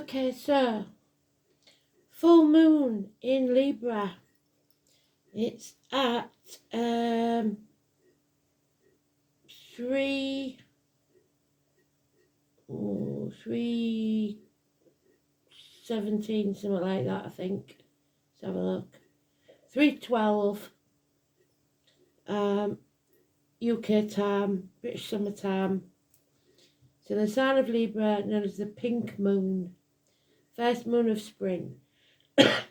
Okay, so full moon in Libra. It's at 3:17, something like that, I think. Let's have a look. 3:12 UK time, British summer time. So the sign of Libra, known as the pink moon, first moon of spring. It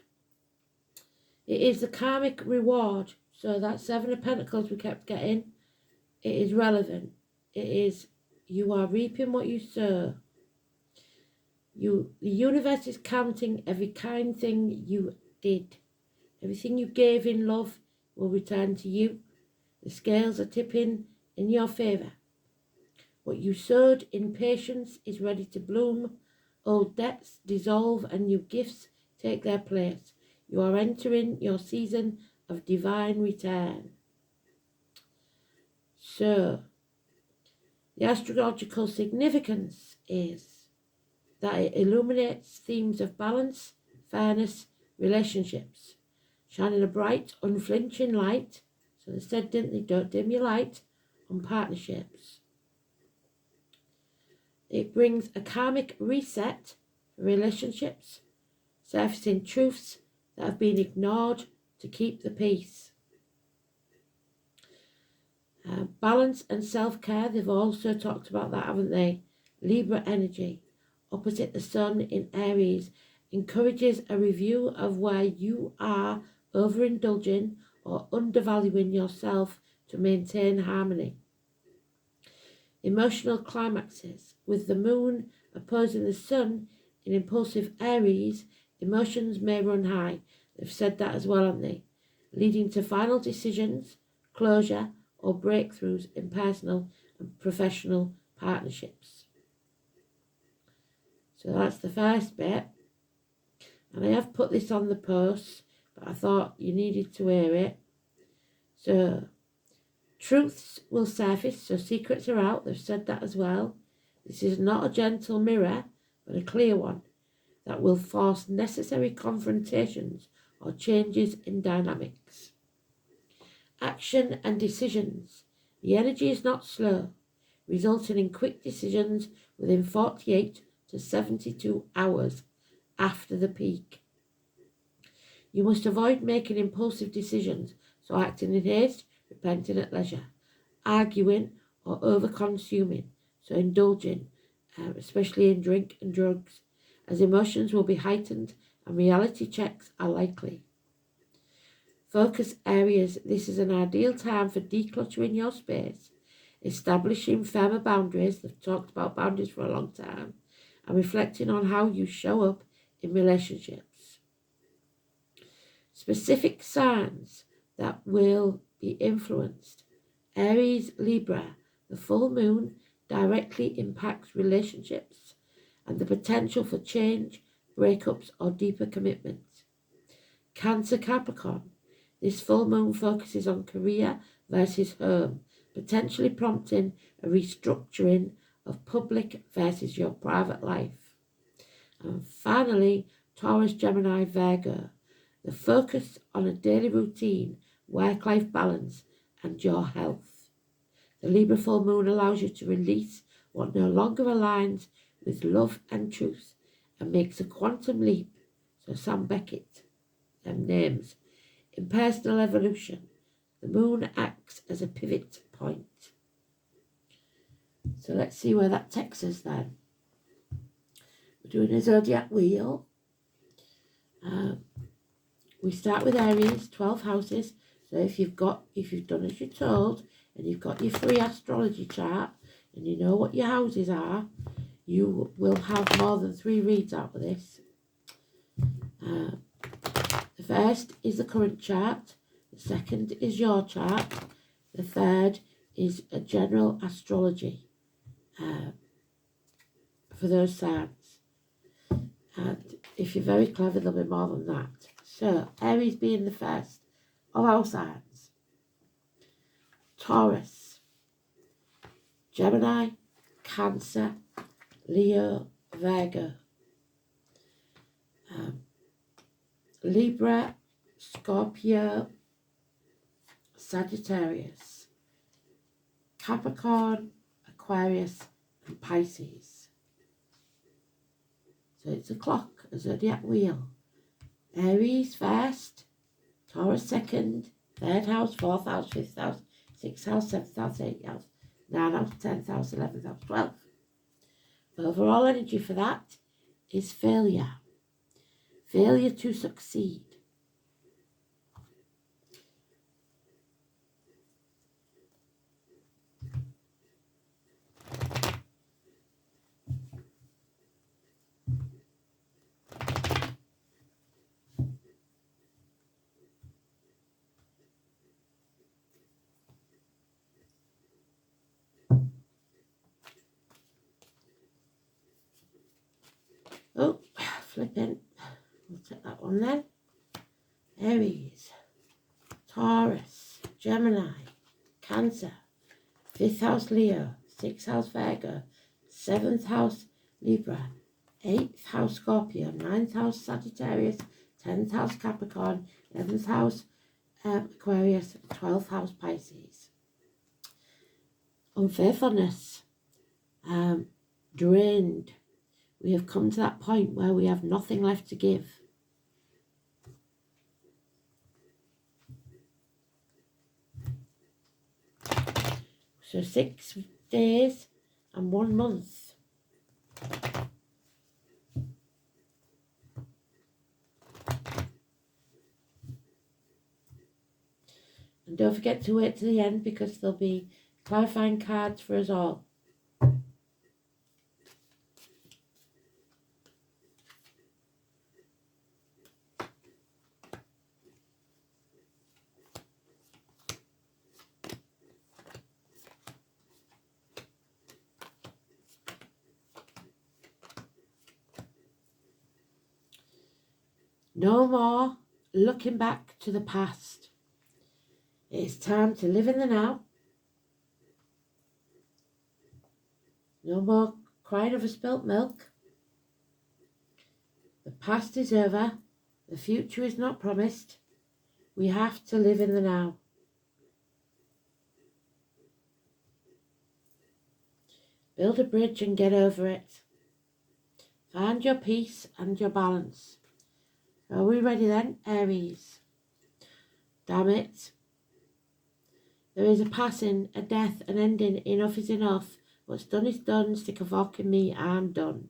is the karmic reward. So that Seven of Pentacles we kept getting, it is relevant. It is, you are reaping what you sow. The universe is counting every kind thing you did. Everything you gave in love will return to you. The scales are tipping in your favour. What you sowed in patience is ready to bloom. Old debts dissolve and new gifts take their place. You are entering your season of divine return. So, the astrological significance is that it illuminates themes of balance, fairness, relationships, shining a bright, unflinching light. So they said, didn't they, don't dim your light, on partnerships. It brings a karmic reset for relationships, surfacing truths that have been ignored to keep the peace. Balance and self-care, they've also talked about that, haven't they? Libra energy, opposite the sun in Aries, encourages a review of where you are overindulging or undervaluing yourself to maintain harmony. Emotional climaxes, with the moon opposing the sun in impulsive Aries, emotions may run high. They've said that as well, haven't they? Leading to final decisions, closure, or breakthroughs in personal and professional partnerships. So that's the first bit. And I have put this on the post, but I thought you needed to hear it. So, truths will surface, so secrets are out. They've said that as well. This is not a gentle mirror, but a clear one that will force necessary confrontations or changes in dynamics. Action and decisions. The energy is not slow, resulting in quick decisions within 48 to 72 hours after the peak. You must avoid making impulsive decisions, so acting in haste, repenting at leisure, arguing or over-consuming, so indulging, especially in drink and drugs, as emotions will be heightened and reality checks are likely. Focus areas. This is an ideal time for decluttering your space, establishing firmer boundaries. They've talked about boundaries for a long time, and reflecting on how you show up in relationships. Specific signs that will be influenced. Aries, Libra, the full moon directly impacts relationships and the potential for change, breakups, or deeper commitment. Cancer, Capricorn, this full moon focuses on career versus home, potentially prompting a restructuring of public versus your private life. And finally, Taurus, Gemini, Virgo, the focus on a daily routine, work-life balance, and your health. The Libra full moon allows you to release what no longer aligns with love and truth and makes a quantum leap. So Sam Beckett, them names. In personal evolution, the moon acts as a pivot point. So let's see where that takes us then. We're doing a zodiac wheel. We start with Aries, 12 houses. So if you've done as you're told, and you've got your free astrology chart, and you know what your houses are, you will have more than 3 reads out of this. The first is the current chart. The second is your chart. The third is a general astrology for those signs. And if you're very clever, there'll be more than that. So, Aries being the first of our signs. Taurus, Gemini, Cancer, Leo, Virgo. Libra, Scorpio, Sagittarius, Capricorn, Aquarius, and Pisces. So it's a clock, a zodiac wheel. Aries first, Taurus second, third house, fourth house, fifth house, sixth house, seventh house, eighth house, ninth house, 10th house, 11th house, 12th. Overall energy for that is failure. Failure to succeed. Oh, flipping. We'll take that one then. Aries, Taurus, Gemini, Cancer, 5th house Leo, 6th house Virgo, 7th house Libra, 8th house Scorpio, 9th house Sagittarius, 10th house Capricorn, 11th house Aquarius, 12th house Pisces. Unfaithfulness, drained. We have come to that point where we have nothing left to give. So 6 days and 1 month. And don't forget to wait to the end because there'll be clarifying cards for us all. No more looking back to the past. It's time to live in the now. No more crying over spilt milk. The past is over. The future is not promised. We have to live in the now. Build a bridge and get over it. Find your peace and your balance. Are we ready then, Aries? Damn it. There is a passing, a death, an ending. Enough is enough. What's done is done. Stick a fork in me, I'm done.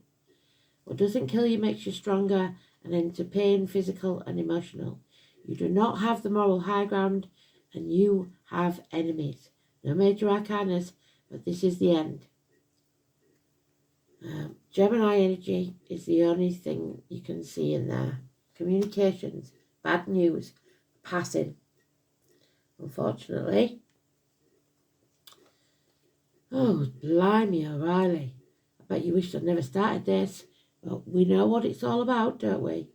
What doesn't kill you makes you stronger and into pain, physical and emotional. You do not have the moral high ground and you have enemies. No major arcanas, but this is the end. Gemini energy is the only thing you can see in there. Communications, bad news, passing. Unfortunately. Oh, blimey, O'Reilly. I bet you wish I'd never started this. But we know what it's all about, don't we?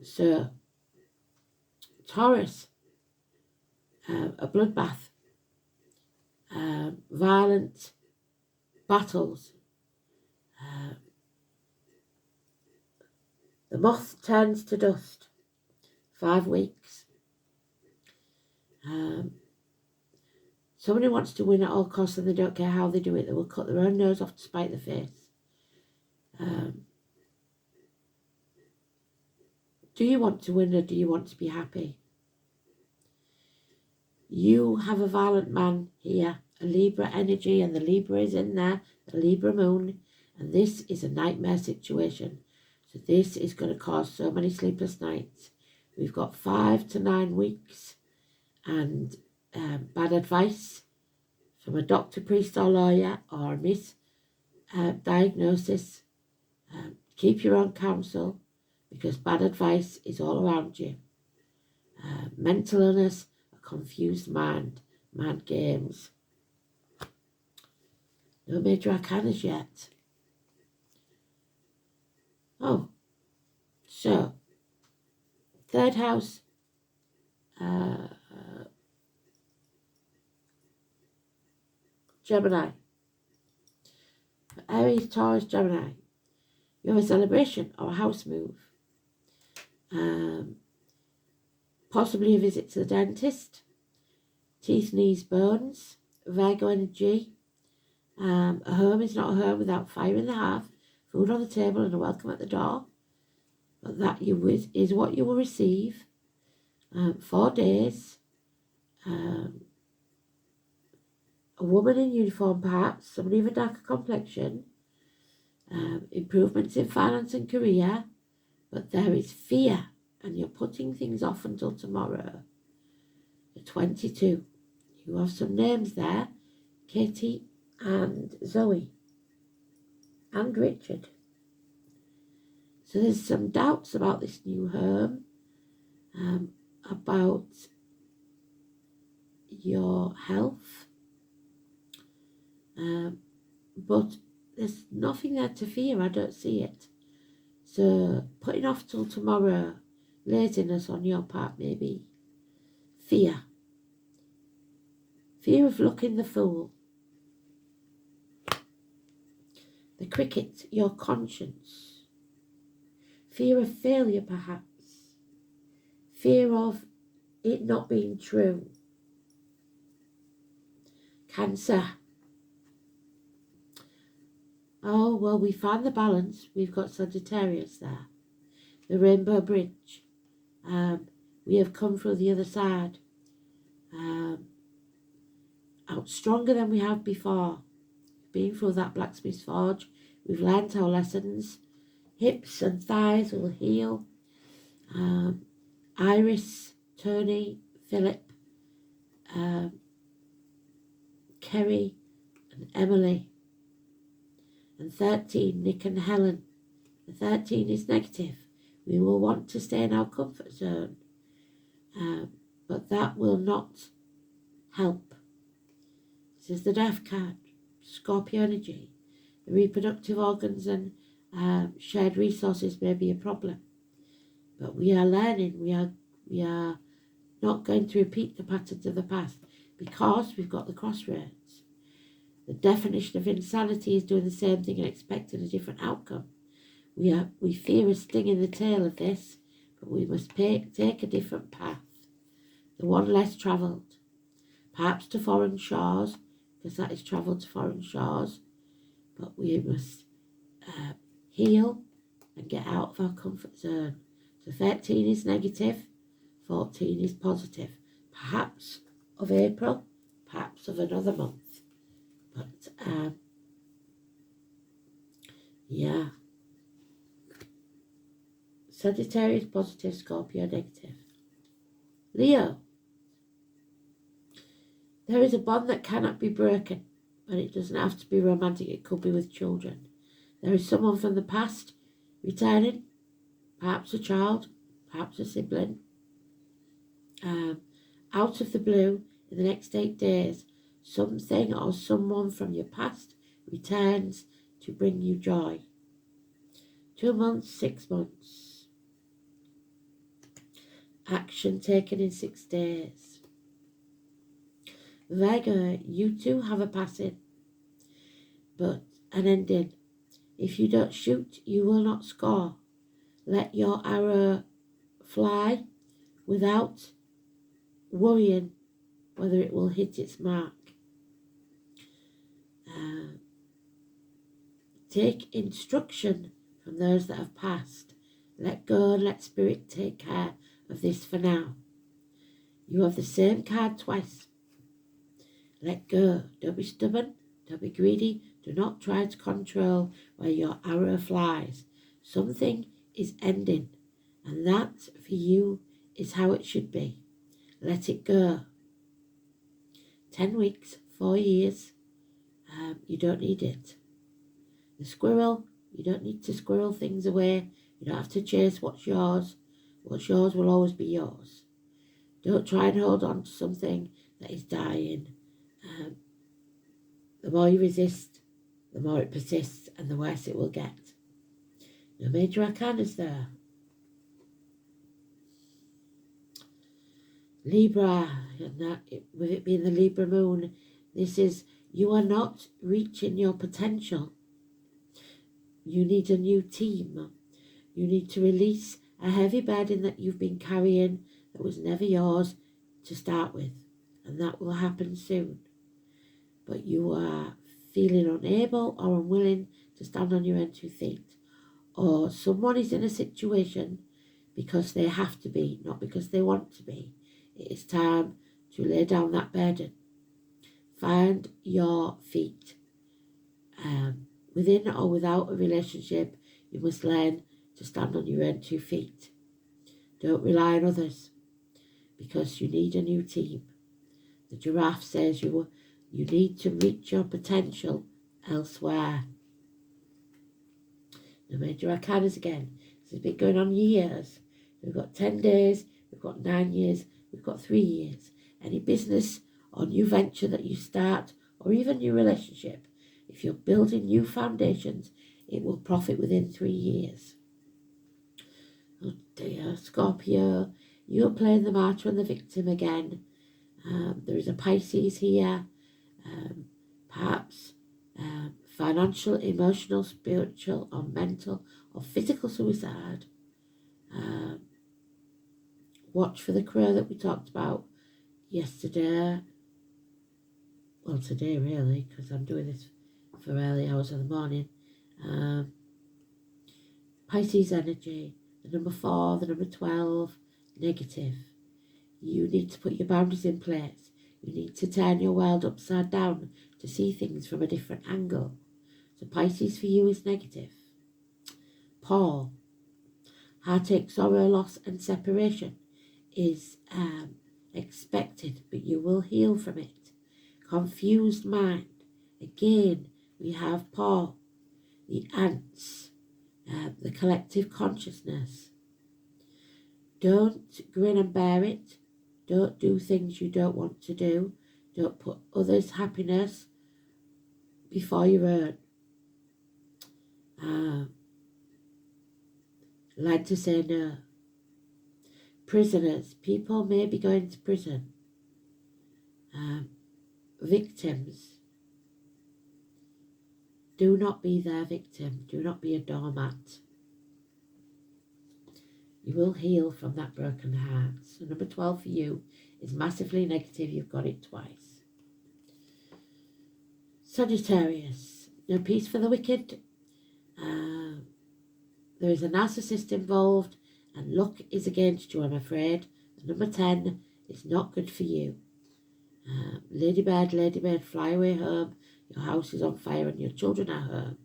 So, Taurus, a bloodbath, violent battles. The moth turns to dust. 5 weeks. Somebody wants to win at all costs and they don't care how they do it. They will cut their own nose off to spite their face. Do you want to win or do you want to be happy? You have a violent man here, a Libra energy, and the Libra is in there, the Libra moon, and this is a nightmare situation. So this is going to cause so many sleepless nights. We've got 5 to 9 weeks and bad advice from a doctor, priest or lawyer or a misdiagnosis. Keep your own counsel because bad advice is all around you. Mental illness, a confused mind, mad games. No major arcanas yet. Oh, so 3rd house, Gemini. Aries, Taurus, Gemini. You have a celebration or a house move. possibly a visit to the dentist, teeth, knees, bones, Virgo energy. A home is not a home without fire in the hearth, food on the table and a welcome at the door. But that is what you will receive. 4 days. A woman in uniform perhaps, somebody of a darker complexion. Improvements in finance and career. But there is fear and you're putting things off until tomorrow. The 22. You have some names there. Katie and Zoe and Richard. So there's some doubts about this new home, about your health, but there's nothing there to fear. I don't see it. So putting off till tomorrow, laziness on your part maybe, fear of looking the fool. The cricket, your conscience. Fear of failure perhaps. Fear of it not being true. Cancer. Oh, well, we found the balance. We've got Sagittarius there. The Rainbow Bridge. We have come through the other side. Out stronger than we have before. Been through that blacksmith's forge. We've learnt our lessons. Hips and thighs will heal. Iris, Tony, Philip, Kerry and Emily. And 13, Nick and Helen. The 13 is negative. We will want to stay in our comfort zone. But that will not help. This is the Death card. Scorpio energy. The reproductive organs and shared resources may be a problem. But we are learning. We are not going to repeat the patterns of the past because we've got the crossroads. The definition of insanity is doing the same thing and expecting a different outcome. We fear a sting in the tail of this, but we must take a different path. The one less travelled. Perhaps to foreign shores, because that is travel to foreign shores. But we must heal and get out of our comfort zone. So 13 is negative, 14 is positive. Perhaps of April, perhaps of another month. But, yeah. Sagittarius positive, Scorpio negative. Leo. There is a bond that cannot be broken, but it doesn't have to be romantic. It could be with children. There is someone from the past returning, perhaps a child, perhaps a sibling. Out of the blue, in the next 8 days, something or someone from your past returns to bring you joy. 2 months, 6 months. Action taken in 6 days. Virgo, you too have a passing, but an ending. If you don't shoot, you will not score. Let your arrow fly without worrying whether it will hit its mark. Take instruction from those that have passed. Let go and let spirit take care of this for now. You have the same card twice. Let go. Don't be stubborn. Don't be greedy. Do not try to control where your arrow flies. Something is ending, and that for you is how it should be. Let it go. 10 weeks, 4 years. You don't need it. The squirrel, you don't need to squirrel things away. You don't have to chase what's yours. What's yours will always be yours. Don't try and hold on to something that is dying. The more you resist, the more it persists and the worse it will get. No major arcanas there. Libra, and that, with it being the Libra moon, this is you are not reaching your potential. You need a new team. You need to release a heavy burden that you've been carrying that was never yours to start with, and that will happen soon. But you are feeling unable or unwilling to stand on your own 2 feet, or someone is in a situation because they have to be, not because they want to be. It is time to lay down that burden. Find your feet. Within or without a relationship, you must learn to stand on your own 2 feet. Don't rely on others, because you need a new team. The giraffe says you need to reach your potential elsewhere. The major arcanas again. This has been going on years. We've got 10 days, we've got 9 years, we've got 3 years. Any business or new venture that you start, or even new relationship, if you're building new foundations, it will profit within 3 years. Oh dear, Scorpio, you're playing the martyr and the victim again. There is a Pisces here, perhaps financial, emotional, spiritual, or mental, or physical suicide. Watch for the crow that we talked about yesterday. Well, today really, because I'm doing this for early hours of the morning. Pisces energy, the number 4, the number 12, negative. You need to put your boundaries in place. You need to turn your world upside down to see things from a different angle. So Pisces for you is negative. Paul, heartache, sorrow, loss and separation is expected, but you will heal from it. Confused mind. Again, we have Paul, the ants, the collective consciousness. Don't grin and bear it. Don't do things you don't want to do. Don't put others' happiness before your own. Like to say no. Prisoners. People may be going to prison. Victims. Do not be their victim. Do not be a doormat. You will heal from that broken heart. So number 12 for you is massively negative. You've got it twice. Sagittarius. No peace for the wicked. There is a narcissist involved and luck is against you, I'm afraid. Number 10 is not good for you. Ladybird, ladybird, fly away home. Your house is on fire and your children are home.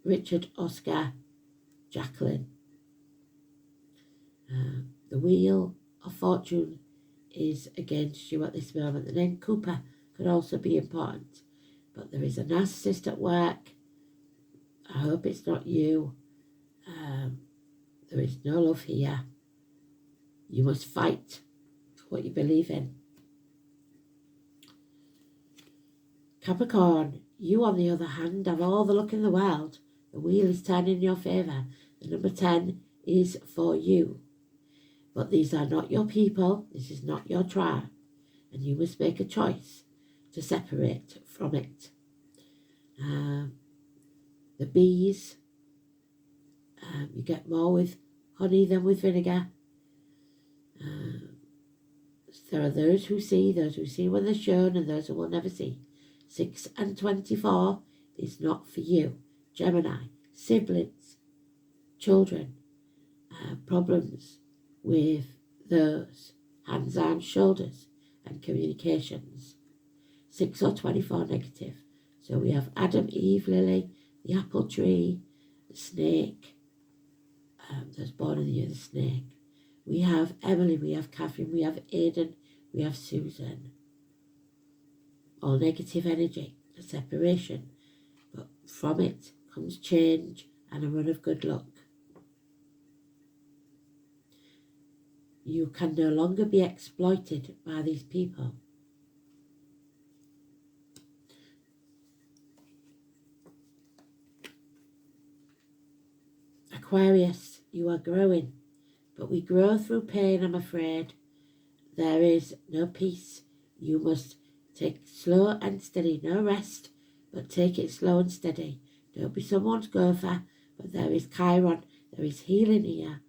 Richard, Oscar, Jacqueline. The wheel of fortune is against you at this moment. The name Cooper could also be important. But there is a narcissist at work. I hope it's not you. There is no love here. You must fight for what you believe in. Capricorn, you on the other hand have all the luck in the world. The wheel is turning in your favour. The number 10 is for you. But these are not your people. This is not your tribe. And you must make a choice to separate from it. The bees, you get more with honey than with vinegar. There are those who see when they're shown, and those who will never see. 6 and 24 is not for you. Gemini, siblings, children, problems with those, hands, arms, shoulders, and communications. 6 or 24 negative. So we have Adam, Eve, Lily, the apple tree, the snake, that's born in the year of the snake. We have Emily, we have Catherine, we have Aidan, we have Susan. All negative energy, a separation, but from it comes change and a run of good luck. You can no longer be exploited by these people. Aquarius, you are growing, but we grow through pain, I'm afraid. There is no peace. You must take slow and steady, no rest, but take it slow and steady. Don't be someone's gopher, but there is Chiron There is healing here.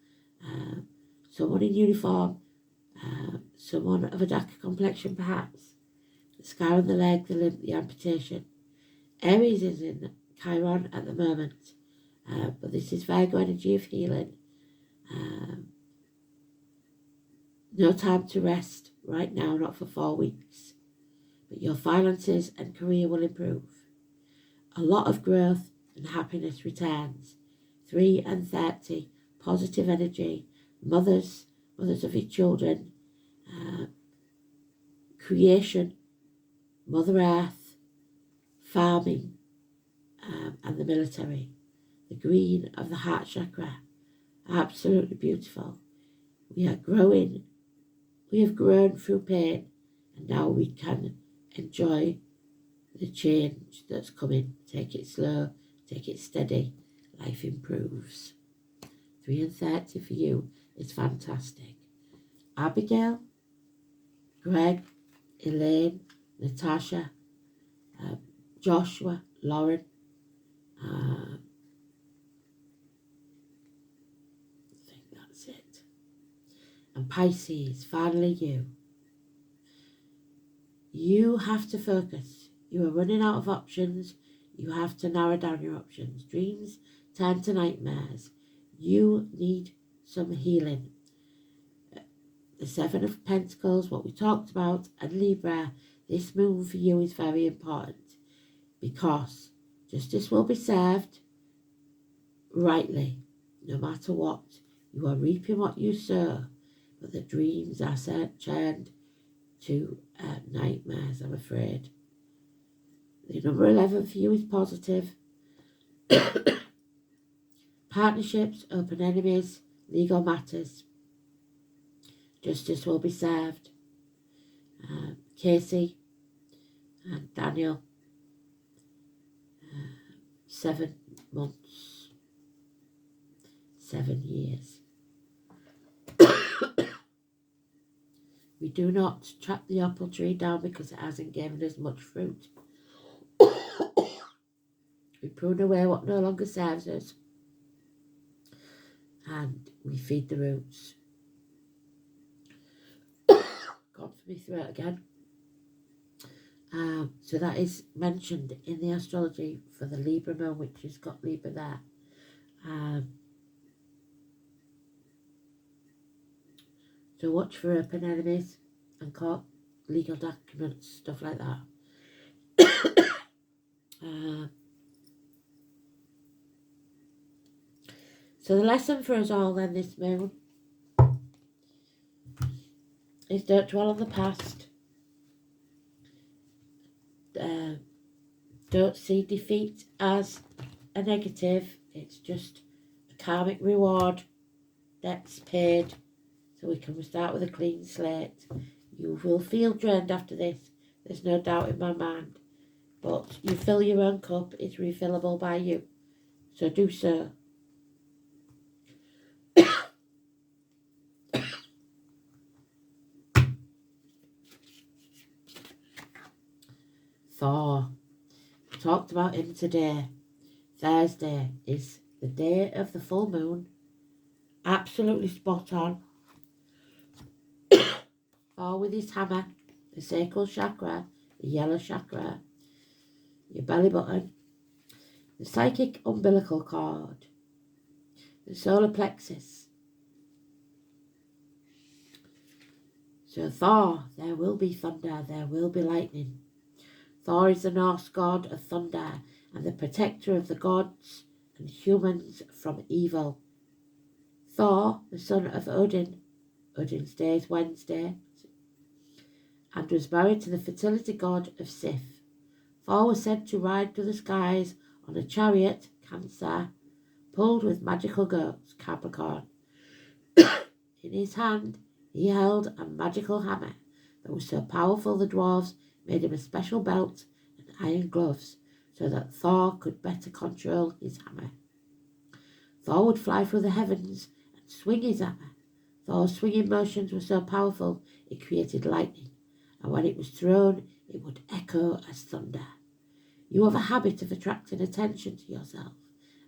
Someone in uniform, someone of a darker complexion perhaps. The scar on the leg, the limp, the amputation. Aries is in Chiron at the moment, but this is Virgo energy of healing. No time to rest right now, not for 4 weeks. But your finances and career will improve. A lot of growth and happiness returns. 3 and 30, positive energy, mothers of your children, creation, Mother Earth, farming, and the military. The green of the heart chakra, absolutely beautiful. We are growing. We have grown through pain, and now we can enjoy the change that's coming. Take it slow, take it steady. Life improves. 3 and 30 for you is fantastic. Abigail, Greg, Elaine, Natasha, Joshua, Lauren, I think that's it. And Pisces, finally you. You have to focus. You are running out of options. You have to narrow down your options. Dreams turn to nightmares. You need some healing. The 7 of Pentacles, what we talked about, and Libra, this moon for you is very important because justice will be served rightly, no matter what. You are reaping what you sow, but the dreams are turned to nightmares, I'm afraid. The number 11 for you is positive. Partnerships, open enemies, legal matters. Justice will be served. Casey and Daniel, 7 months, 7 years. We do not chop the apple tree down because it hasn't given us much fruit. We prune away what no longer serves us, and we feed the roots. Gone for me throat again. So that is mentioned in the astrology for the Libra moon, which has got Libra there. So watch for open enemies and court legal documents, stuff like that. So the lesson for us all then this moon is don't dwell on the past. Don't see defeat as a negative. It's just a karmic reward. Debts paid. So we can start with a clean slate. You will feel drained after this. There's no doubt in my mind. But you fill your own cup. It's refillable by you. So do so. Thor. Talked about him today. Thursday is the day of the full moon. Absolutely spot on. Thor with his hammer, the sacral chakra, the yellow chakra, your belly button, the psychic umbilical cord, the solar plexus. So Thor, there will be thunder, there will be lightning. Thor is the Norse god of thunder and the protector of the gods and humans from evil. Thor, the son of Odin, Odin's day is Wednesday, and was married to the fertility god of Sif. Thor was said to ride through the skies on a chariot, Cancer, pulled with magical goats, Capricorn. In his hand, he held a magical hammer that was so powerful the dwarves made him a special belt and iron gloves so that Thor could better control his hammer. Thor would fly through the heavens and swing his hammer. Thor's swinging motions were so powerful it created lightning, and when it was thrown, it would echo as thunder. You have a habit of attracting attention to yourself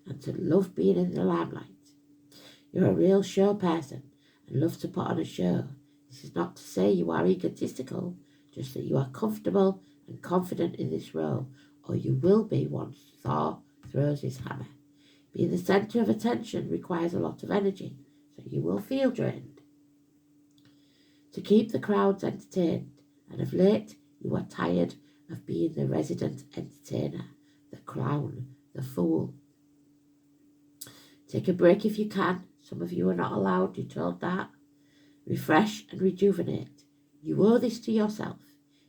and to love being in the limelight. You're a real show person and love to put on a show. This is not to say you are egotistical, just that you are comfortable and confident in this role, or you will be once Thor throws his hammer. Being the centre of attention requires a lot of energy, so you will feel drained. To keep the crowds entertained, and of late you are tired of being the resident entertainer, the clown, the fool. Take a break if you can. Some of you are not allowed, you're told that. Refresh and rejuvenate. You owe this to yourself.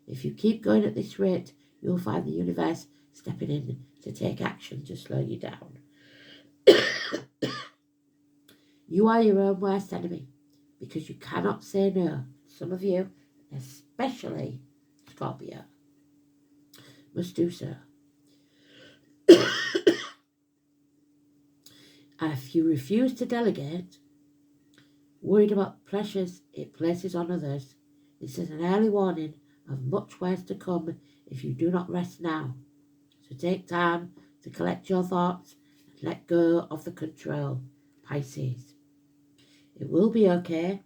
If you keep going at this rate, you'll find the universe stepping in to take action to slow you down. You are your own worst enemy because you cannot say no. Some of you, especially Scorpio, must do so. And if you refuse to delegate, worried about pressures it places on others, this is an early warning of much worse to come if you do not rest now. So take time to collect your thoughts and let go of the control, Pisces. It will be okay,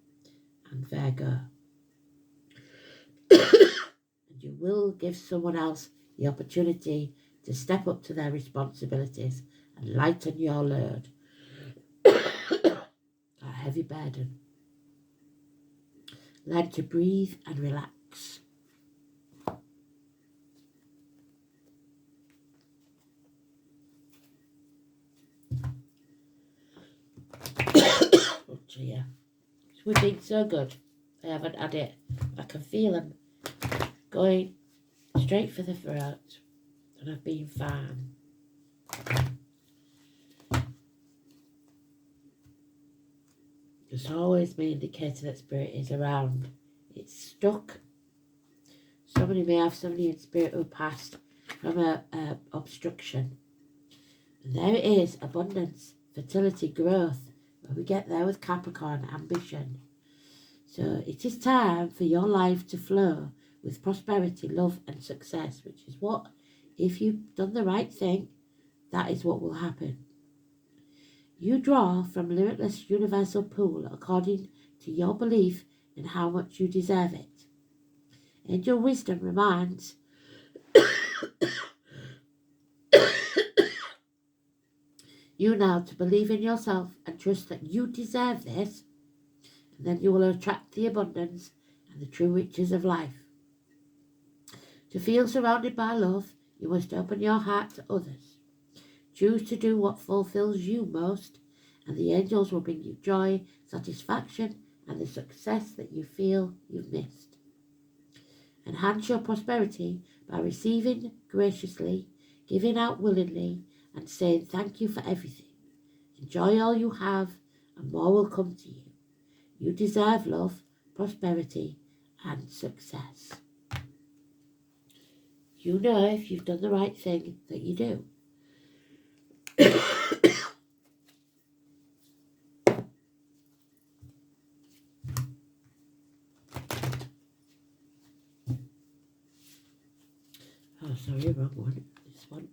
and Virgo. And you will give someone else the opportunity to step up to their responsibilities and lighten your load. A heavy burden. Learn to breathe and relax. Oh dear. It's been so good. I haven't had it. I can feel them going straight for the throat. And I've been fine. It's always my indicator that spirit is around. It's stuck. Somebody may have somebody in spirit who passed from a obstruction. And there it is, abundance, fertility, growth. Where we get there with Capricorn, ambition. So it is time for your life to flow with prosperity, love and success, which is what, if you've done the right thing, that is what will happen. You draw from limitless universal pool according to your belief in how much you deserve it. Angel wisdom reminds you now to believe in yourself and trust that you deserve this, and then you will attract the abundance and the true riches of life. To feel surrounded by love, you must open your heart to others. Choose to do what fulfills you most, and the angels will bring you joy, satisfaction, and the success that you feel you've missed. Enhance your prosperity by receiving graciously, giving out willingly, and saying thank you for everything. Enjoy all you have, and more will come to you. You deserve love, prosperity, and success. You know if you've done the right thing that you do. Oh, sorry, wrong one. This one.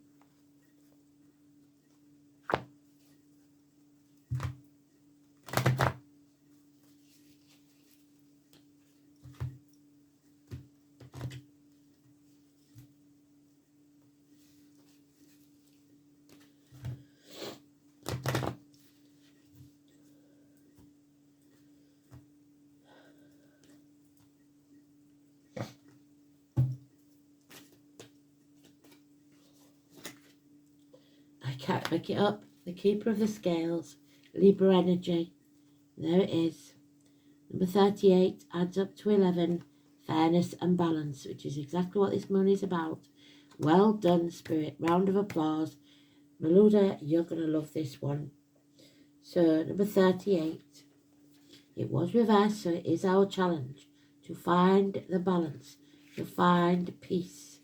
I can't pick it up. The Keeper of the Scales, Libra energy. There it is. Number 38 adds up to 11, fairness and balance, which is exactly what this moon is about. Well done, Spirit. Round of applause. Maluda, you're going to love this one. So, number 38. It was reversed, so it is our challenge to find the balance, to find peace,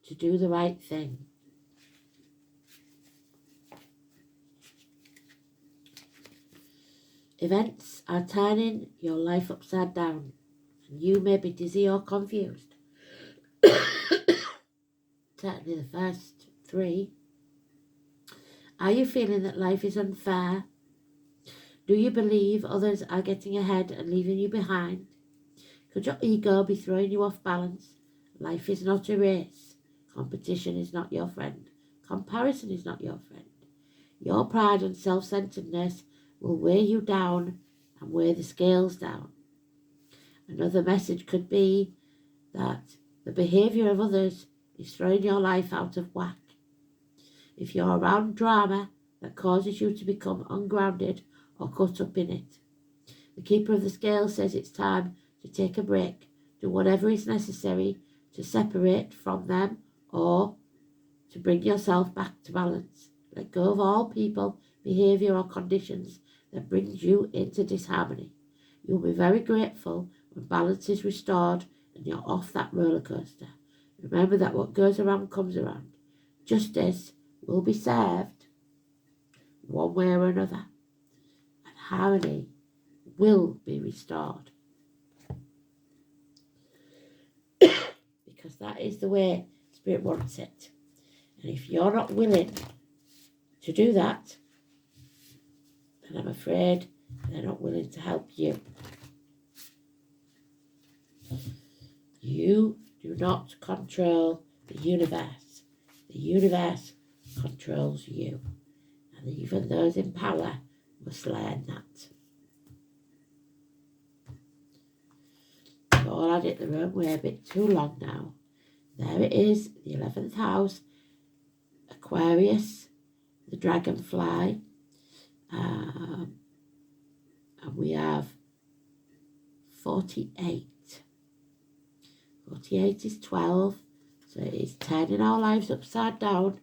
to do the right thing. Events are turning your life upside down, and you may be dizzy or confused. Certainly the first three. Are you feeling that life is unfair? Do you believe others are getting ahead and leaving you behind? Could your ego be throwing you off balance? Life is not a race. Competition is not your friend. Comparison is not your friend. Your pride and self-centeredness will weigh you down and weigh the scales down. Another message could be that the behaviour of others is throwing your life out of whack. If you're around drama that causes you to become ungrounded or caught up in it, the keeper of the scales says it's time to take a break, do whatever is necessary to separate from them or to bring yourself back to balance. Let go of all people, behaviour or conditions that brings you into disharmony. You'll be very grateful when balance is restored and you're off that roller coaster. Remember that what goes around comes around. Justice will be served one way or another, and harmony will be restored. Because that is the way Spirit wants it. And if you're not willing to do that, then I'm afraid they're not willing to help you. You do not control the universe. The universe controls you. And even those in power must learn that. I've all had it the wrong way a bit too long now. There it is, the 11th house, Aquarius, the dragonfly, and we have 48. 48 is 12, so it's turning our lives upside down.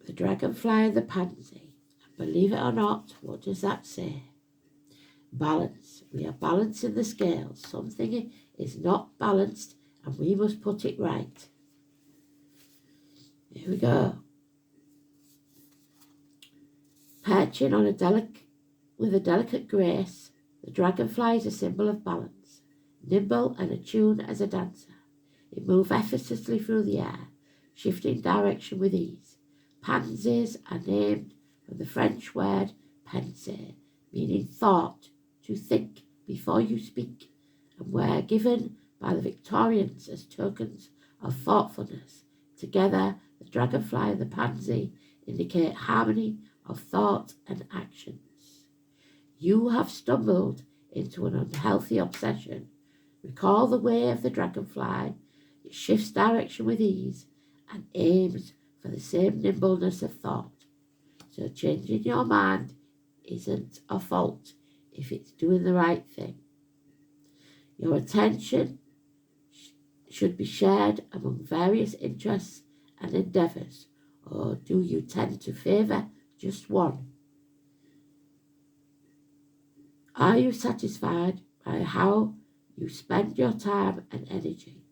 The dragonfly and the pansy. And believe it or not, what does that say? Balance. We are balancing the scales. Something is not balanced and we must put it right. Here we go. Perching on with a delicate grace, the dragonfly is a symbol of balance. Nimble and attuned as a dancer, it moves effortlessly through the air, shifting direction with ease. Pansies are named from the French word penser, meaning thought, to think before you speak, and were given by the Victorians as tokens of thoughtfulness. Together, the dragonfly and the pansy indicate harmony of thought and actions. You have stumbled into an unhealthy obsession. Recall the way of the dragonfly. It shifts direction with ease and aims for the same nimbleness of thought. So changing your mind isn't a fault if it's doing the right thing. Your attention should be shared among various interests and endeavours, or do you tend to favour just one? Are you satisfied by how you spend your time and energy?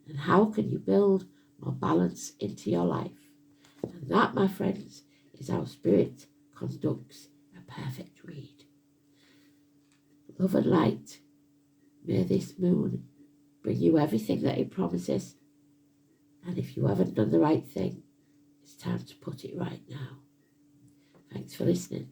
And how can you build more balance into your life? And that, my friends, is how Spirit conducts a perfect read. Love and light. May this moon bring you everything that it promises. And if you haven't done the right thing, it's time to put it right now. Thanks for listening.